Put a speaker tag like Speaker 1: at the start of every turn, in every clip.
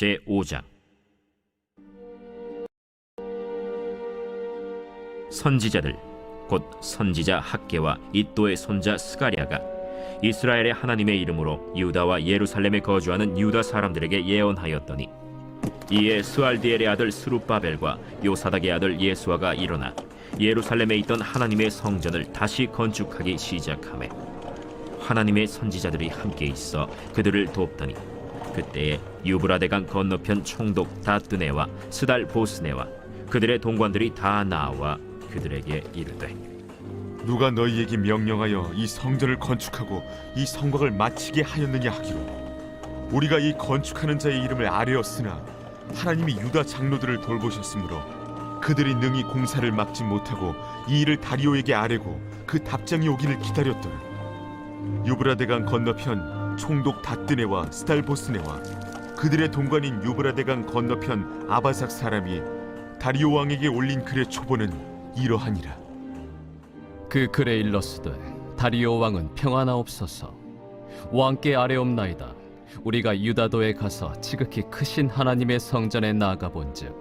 Speaker 1: 제5장. 선지자들 곧 선지자 학개와 이또의 손자 스가랴가 이스라엘의 하나님의 이름으로 유다와 예루살렘에 거주하는 유다 사람들에게 예언하였더니, 이에 스알디엘의 아들 스룹바벨과 요사닥의 아들 예수아가 일어나 예루살렘에 있던 하나님의 성전을 다시 건축하기 시작하매 하나님의 선지자들이 함께 있어 그들을 돕더니, 그때에 유브라데강 건너편 총독 다뜨네와 스달 보스네와 그들의 동관들이 다 나와 그들에게 이르되,
Speaker 2: 누가 너희에게 명령하여 이 성전을 건축하고 이 성곽을 마치게 하였느냐 하기로, 우리가 이 건축하는 자의 이름을 아뢰었으나 하나님이 유다 장로들을 돌보셨으므로 그들이 능히 공사를 막지 못하고 이 일을 다리오에게 아뢰고 그 답장이 오기를 기다렸더라. 유브라데강 건너편 총독 다뜨네와 스달보스네와 그들의 동관인 유브라데강 건너편 아바삭 사람이 다리오 왕에게 올린 글의 초본은 이러하니라.
Speaker 3: 그 글에 일렀으되, 다리오 왕은 평안하옵소서. 왕께 아뢰옵나이다. 우리가 유다도에 가서 지극히 크신 하나님의 성전에 나아가 본즉,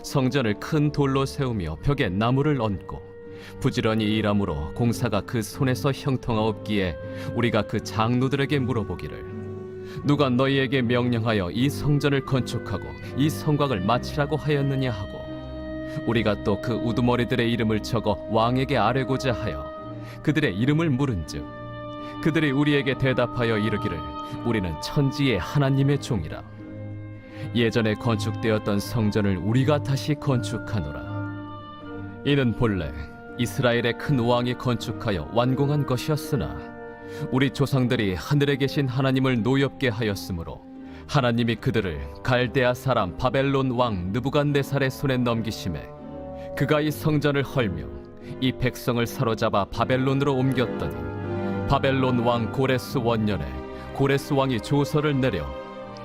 Speaker 3: 성전을 큰 돌로 세우며 벽에 나무를 얹고 부지런히 일함으로 공사가 그 손에서 형통하옵기에 우리가 그 장로들에게 물어보기를, 누가 너희에게 명령하여 이 성전을 건축하고 이 성곽을 마치라고 하였느냐 하고, 우리가 또 그 우두머리들의 이름을 적어 왕에게 아뢰고자 하여 그들의 이름을 물은즉, 그들이 우리에게 대답하여 이르기를, 우리는 천지의 하나님의 종이라. 예전에 건축되었던 성전을 우리가 다시 건축하노라. 이는 본래 이스라엘의 큰 왕이 건축하여 완공한 것이었으나 우리 조상들이 하늘에 계신 하나님을 노엽게 하였으므로 하나님이 그들을 갈대아 사람 바벨론 왕 느부갓네살의 손에 넘기심에 그가 이 성전을 헐며 이 백성을 사로잡아 바벨론으로 옮겼더니, 바벨론 왕 고레스 원년에 고레스 왕이 조서를 내려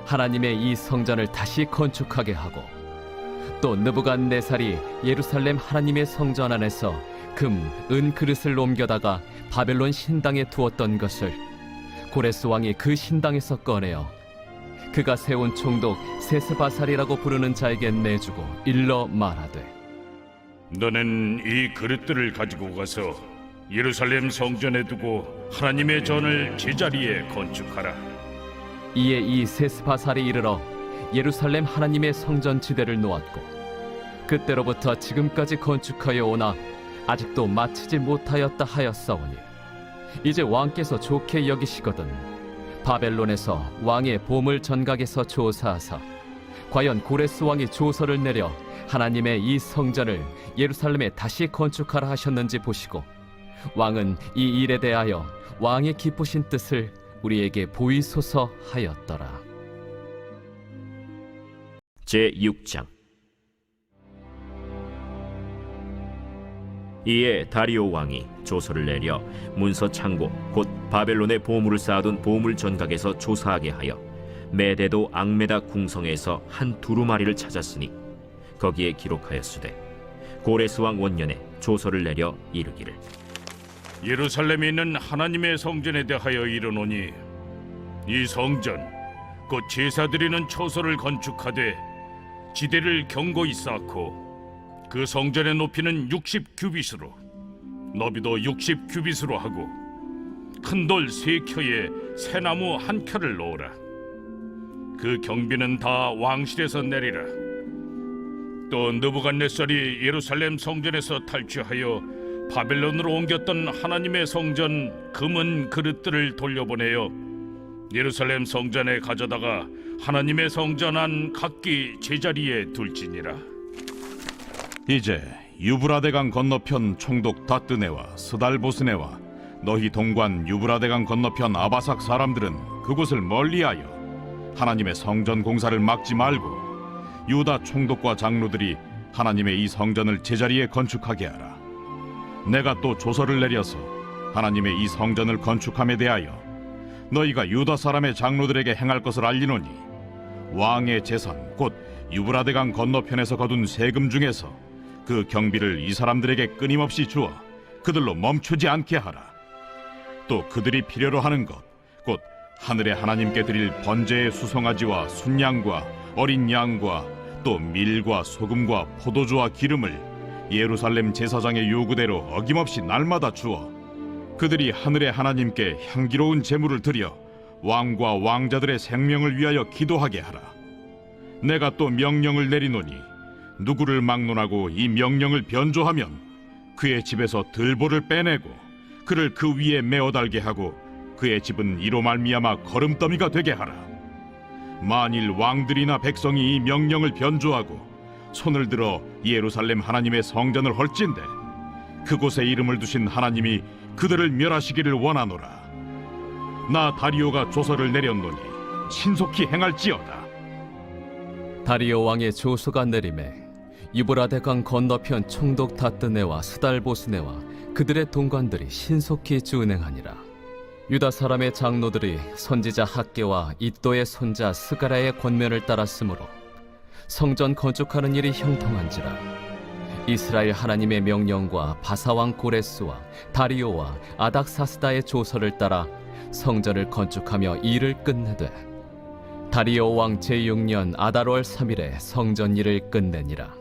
Speaker 3: 하나님의 이 성전을 다시 건축하게 하고, 또 느부갓네살이 예루살렘 하나님의 성전 안에서 금, 은 그릇을 옮겨다가 바벨론 신당에 두었던 것을 고레스 왕이 그 신당에서 꺼내어 그가 세운 총독 세스바살이라고 부르는 자에게 내주고 일러 말하되,
Speaker 4: 너는 이 그릇들을 가지고 가서 예루살렘 성전에 두고 하나님의 전을 제자리에 건축하라.
Speaker 3: 이에 이 세스바살이 이르러 예루살렘 하나님의 성전 지대를 놓았고, 그때로부터 지금까지 건축하여 오나 아직도 마치지 못하였다 하였사오니, 이제 왕께서 좋게 여기시거든 바벨론에서 왕의 보물 전각에서 조사하사 과연 고레스 왕이 조서를 내려 하나님의 이 성전을 예루살렘에 다시 건축하라 하셨는지 보시고, 왕은 이 일에 대하여 왕의 기쁘신 뜻을 우리에게 보이소서 하였더라.
Speaker 1: 제6장. 이에 다리오 왕이 조서를 내려 문서 창고 곧 바벨론의 보물을 쌓아둔 보물 전각에서 조사하게 하여 메데도 앙메다 궁성에서 한 두루마리를 찾았으니, 거기에 기록하였으되, 고레스 왕 원년에 조서를 내려 이르기를,
Speaker 4: 예루살렘에 있는 하나님의 성전에 대하여 이르노니, 이 성전 곧 제사 드리는 처소를 건축하되 지대를 견고히 쌓고 그 성전의 높이는 60규빗으로 너비도 60규빗으로 하고 큰 돌 3켜에 새나무 1켜를 놓으라. 그 경비는 다 왕실에서 내리라. 또 느부갓네살이 예루살렘 성전에서 탈취하여 바벨론으로 옮겼던 하나님의 성전 금은 그릇들을 돌려보내어 예루살렘 성전에 가져다가 하나님의 성전 안 각기 제자리에 둘지니라.
Speaker 5: 이제 유브라데강 건너편 총독 다뜨네와 스달보스네와 너희 동관 유브라데강 건너편 아바삭 사람들은 그곳을 멀리하여 하나님의 성전 공사를 막지 말고 유다 총독과 장로들이 하나님의 이 성전을 제자리에 건축하게 하라. 내가 또 조서를 내려서 하나님의 이 성전을 건축함에 대하여 너희가 유다 사람의 장로들에게 행할 것을 알리노니, 왕의 재산 곧 유브라데강 건너편에서 거둔 세금 중에서 그 경비를 이 사람들에게 끊임없이 주어 그들로 멈추지 않게 하라. 또 그들이 필요로 하는 것 곧 하늘의 하나님께 드릴 번제의 수송아지와 순양과 어린 양과 또 밀과 소금과 포도주와 기름을 예루살렘 제사장의 요구대로 어김없이 날마다 주어 그들이 하늘의 하나님께 향기로운 제물을 드려 왕과 왕자들의 생명을 위하여 기도하게 하라. 내가 또 명령을 내리노니 누구를 막론하고 이 명령을 변조하면 그의 집에서 들보를 빼내고 그를 그 위에 메어 달게 하고 그의 집은 이로 말미암아 거름더미가 되게 하라. 만일 왕들이나 백성이 이 명령을 변조하고 손을 들어 예루살렘 하나님의 성전을 헐진대 그곳에 이름을 두신 하나님이 그들을 멸하시기를 원하노라. 나 다리오가 조서를 내렸노니 신속히 행할지어다.
Speaker 3: 다리오 왕의 조서가 내림에 유브라데강 건너편 총독 다뜨네와 스달보스네와 그들의 동관들이 신속히 준행하니라. 유다 사람의 장로들이 선지자 학개와 이또의 손자 스가랴의 권면을 따랐으므로 성전 건축하는 일이 형통한지라. 이스라엘 하나님의 명령과 바사왕 고레스와 다리오와 아닥사스다의 조서를 따라 성전을 건축하며 일을 끝내되 다리오 왕 제6년 아달월 3일에 성전 일을 끝내니라.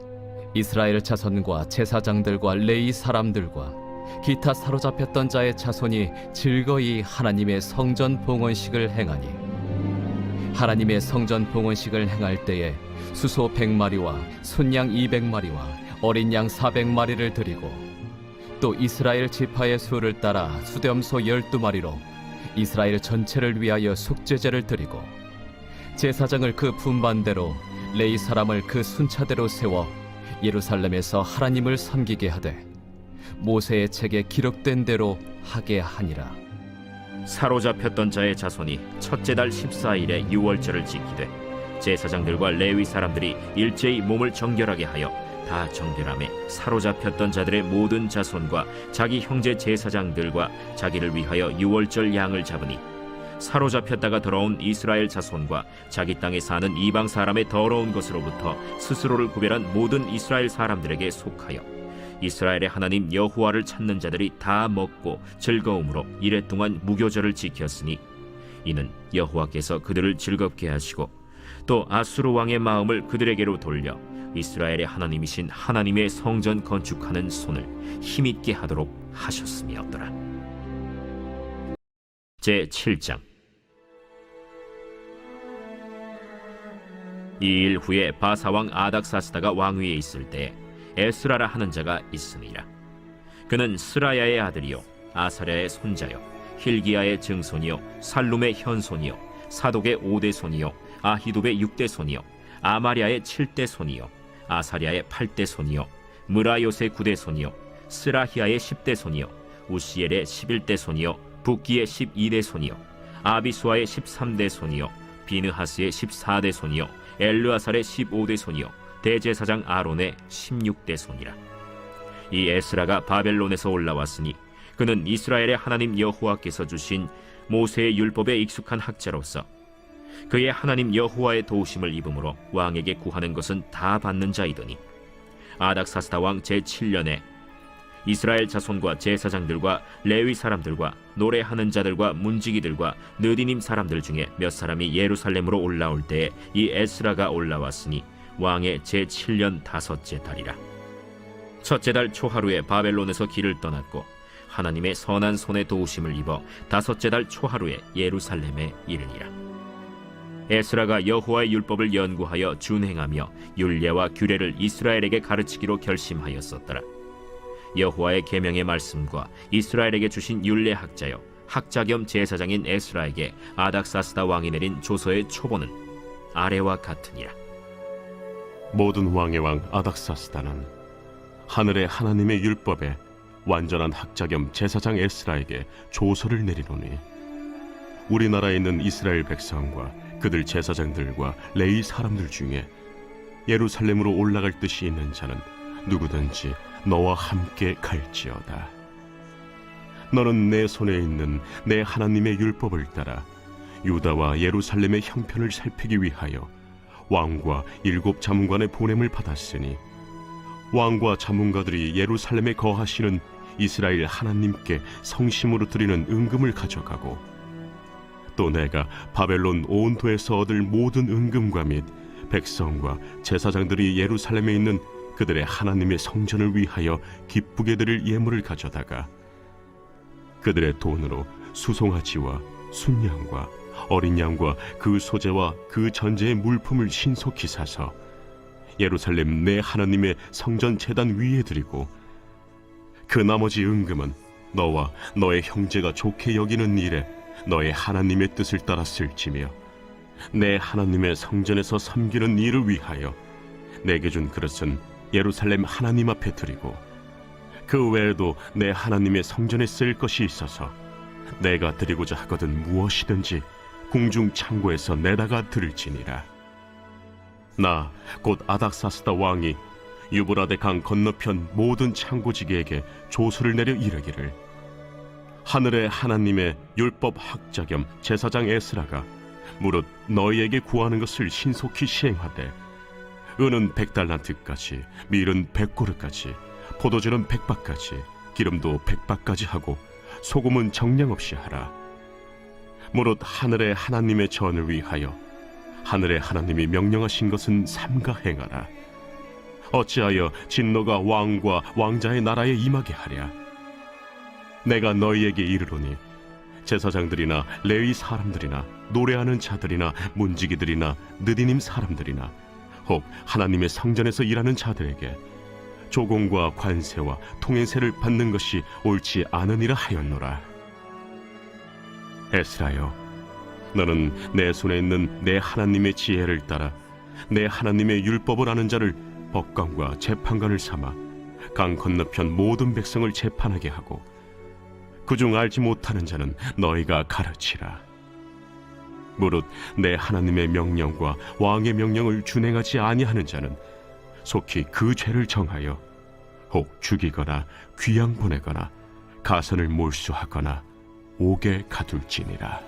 Speaker 3: 이스라엘 자손과 제사장들과 레위 사람들과 기타 사로잡혔던 자의 자손이 즐거이 하나님의 성전 봉헌식을 행하니 하나님의 성전 봉헌식을 행할 때에 수소 100마리와 순양 200마리와 어린 양 400마리를 드리고 또 이스라엘 지파의 수를 따라 수렴소 12마리로 이스라엘 전체를 위하여 속죄제를 드리고 제사장을 그 분반대로 레위 사람을 그 순차대로 세워 예루살렘에서 하나님을 섬기게 하되 모세의 책에 기록된 대로 하게 하니라.
Speaker 1: 사로잡혔던 자의 자손이 첫째 달 14일에 유월절을 지키되 제사장들과 레위 사람들이 일제히 몸을 정결하게 하여 다 정결함에 사로잡혔던 자들의 모든 자손과 자기 형제 제사장들과 자기를 위하여 유월절 양을 잡으니 사로잡혔다가 돌아온 이스라엘 자손과 자기 땅에 사는 이방 사람의 더러운 것으로부터 스스로를 구별한 모든 이스라엘 사람들에게 속하여 이스라엘의 하나님 여호와를 찾는 자들이 다 먹고 즐거움으로 이레 동안 무교절을 지켰으니 이는 여호와께서 그들을 즐겁게 하시고 또 아수르 왕의 마음을 그들에게로 돌려 이스라엘의 하나님이신 하나님의 성전 건축하는 손을 힘있게 하도록 하셨음이었더라. 제7장. 이 일 후에 바사왕 아닥사스다가 왕위에 있을 때 에스라라 하는 자가 있으니라. 그는 스라야의 아들이요 아사랴의 손자요 힐기야의 증손이요 살룸의 현손이요 사독의 5대 손이요 아히둡의 6대 손이요 아마랴의 7대 손이요 아사랴의 8대 손이요 무라요의 9대 손이요 스라히야의 10대 손이요 우시엘의 11대 손이요 붓기의 12대 손이요 아비수아의 13대 손이요 비느하스의 14대 손이요 엘르아살의 15대 손이요 대제사장 아론의 16대 손이라. 이 에스라가 바벨론에서 올라왔으니 그는 이스라엘의 하나님 여호와께서 주신 모세의 율법에 익숙한 학자로서 그의 하나님 여호와의 도우심을 입음으로 왕에게 구하는 것은 다 받는 자이더니 아닥사스다 왕 제7년에 이스라엘 자손과 제사장들과 레위 사람들과 노래하는 자들과 문지기들과 느디님 사람들 중에 몇 사람이 예루살렘으로 올라올 때에 이 에스라가 올라왔으니 왕의 제7년 5째 달이라. 첫째 달 초하루에 바벨론에서 길을 떠났고 하나님의 선한 손에 도우심을 입어 5째 달 초하루에 예루살렘에 이르니라. 에스라가 여호와의 율법을 연구하여 준행하며 율례와 규례를 이스라엘에게 가르치기로 결심하였었더라. 여호와의 계명의 말씀과 이스라엘에게 주신 율례 학자여 학자 겸 제사장인 에스라에게 아닥사스다 왕이 내린 조서의 초본은 아래와 같으니라.
Speaker 6: 모든 왕의 왕 아닥사스다는 하늘의 하나님의 율법에 완전한 학자 겸 제사장 에스라에게 조서를 내리노니 우리나라에 있는 이스라엘 백성과 그들 제사장들과 레위 사람들 중에 예루살렘으로 올라갈 뜻이 있는 자는 누구든지 너와 함께 갈지어다. 너는 내 손에 있는 내 하나님의 율법을 따라 유다와 예루살렘의 형편을 살피기 위하여 왕과 7 자문관의 보냄을 받았으니 왕과 자문가들이 예루살렘에 거하시는 이스라엘 하나님께 성심으로 드리는 은금을 가져가고 또 내가 바벨론 온 도에서 얻을 모든 은금과 및 백성과 제사장들이 예루살렘에 있는 그들의 하나님의 성전을 위하여 기쁘게 드릴 예물을 가져다가 그들의 돈으로 수송아지와 순양과 어린 양과 그 소재와 그 전제의 물품을 신속히 사서 예루살렘 내 하나님의 성전 제단 위에 드리고 그 나머지 은금은 너와 너의 형제가 좋게 여기는 일에 너의 하나님의 뜻을 따라 쓸지며 내 하나님의 성전에서 섬기는 일을 위하여 내게 준 그릇은 예루살렘 하나님 앞에 드리고 그 외에도 내 하나님의 성전에 쓸 것이 있어서 내가 드리고자 하거든 무엇이든지 궁중 창고에서 내다가 드릴지니라. 나 곧 아닥사스다 왕이 유브라데 강 건너편 모든 창고지기에게 조서를 내려 이르기를 하늘의 하나님의 율법 학자 겸 제사장 에스라가 무릇 너희에게 구하는 것을 신속히 시행하되 은은 100달란트까지 밀은 100고르까지 포도주는 100박까지 기름도 100박까지 하고 소금은 정량 없이 하라. 무릇 하늘의 하나님의 전을 위하여 하늘의 하나님이 명령하신 것은 삼가 행하라. 어찌하여 진노가 왕과 왕자의 나라에 임하게 하랴. 내가 너희에게 이르노니 제사장들이나 레위 사람들이나 노래하는 자들이나 문지기들이나 느디님 사람들이나 혹 하나님의 성전에서 일하는 자들에게 조공과 관세와 통행세를 받는 것이 옳지 않으니라 하였노라. 에스라여, 너는 내 손에 있는 내 하나님의 지혜를 따라 내 하나님의 율법을 아는 자를 법관과 재판관을 삼아 강 건너편 모든 백성을 재판하게 하고 그중 알지 못하는 자는 너희가 가르치라. 무릇 내 하나님의 명령과 왕의 명령을 준행하지 아니하는 자는 속히 그 죄를 정하여 혹 죽이거나 귀양 보내거나 가선을 몰수하거나 옥에 가둘지니라.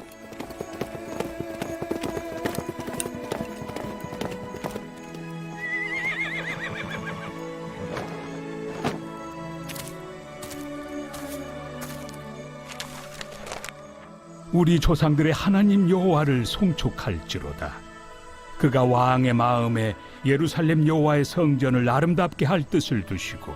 Speaker 7: 우리 조상들의 하나님 여호와를 송축할지로다. 그가 왕의 마음에 예루살렘 여호와의 성전을 아름답게 할 뜻을 두시고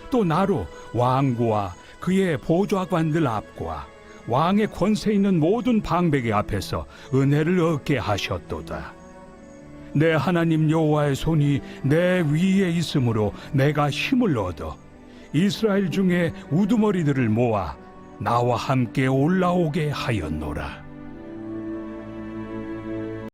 Speaker 7: 또 나로 왕과 그의 보좌관들 앞과 왕의 권세 있는 모든 방백의 앞에서 은혜를 얻게 하셨도다. 내 하나님 여호와의 손이 내 위에 있으므로 내가 힘을 얻어 이스라엘 중에 우두머리들을 모아 나와 함께 올라오게 하였노라.